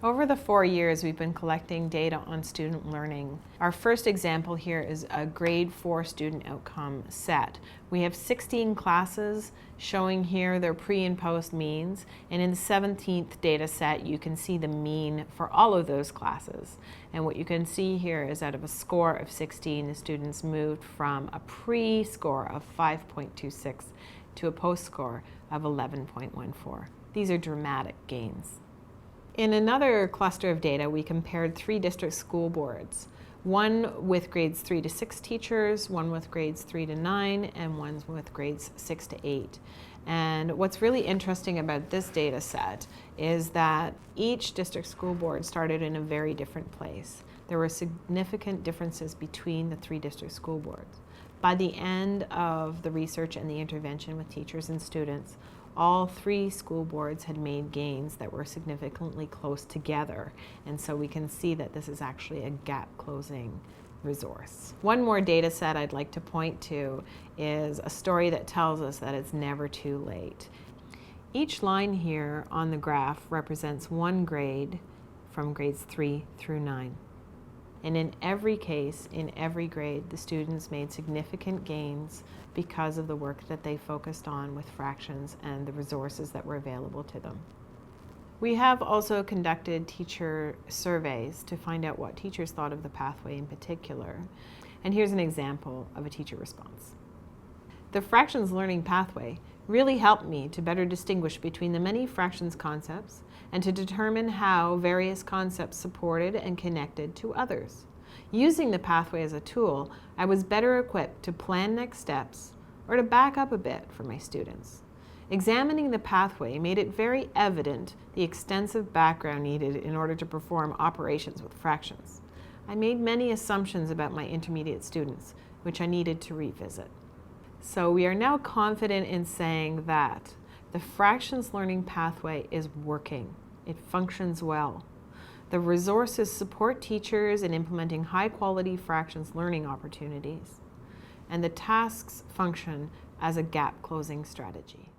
Over the 4 years, we've been collecting data on student learning. Our first example here is a grade 4 student outcome set. We have 16 classes showing here their pre and post means, and in the 17th data set you can see the mean for all of those classes. And what you can see here is out of a score of 16, the students moved from a pre-score of 5.26 to a post score of 11.14. These are dramatic gains. In another cluster of data, we compared 3 district school boards, one with grades 3 to 6 teachers, one with grades 3 to 9, and one with grades 6 to 8. And what's really interesting about this data set is that each district school board started in a very different place. There were significant differences between the 3 district school boards. By the end of the research and the intervention with teachers and students, all 3 school boards had made gains that were significantly close together. And so we can see that this is actually a gap closing resource. One more data set I'd like to point to is a story that tells us that it's never too late. Each line here on the graph represents one grade from grades 3 through 9. And in every case, in every grade, the students made significant gains because of the work that they focused on with fractions and the resources that were available to them. We have also conducted teacher surveys to find out what teachers thought of the pathway in particular. And here's an example of a teacher response. The fractions learning pathway really helped me to better distinguish between the many fractions concepts and to determine how various concepts supported and connected to others. Using the pathway as a tool, I was better equipped to plan next steps or to back up a bit for my students. Examining the pathway made it very evident the extensive background needed in order to perform operations with fractions. I made many assumptions about my intermediate students, which I needed to revisit. So we are now confident in saying that the fractions learning pathway is working. It functions well. The resources support teachers in implementing high-quality fractions learning opportunities, and the tasks function as a gap-closing strategy.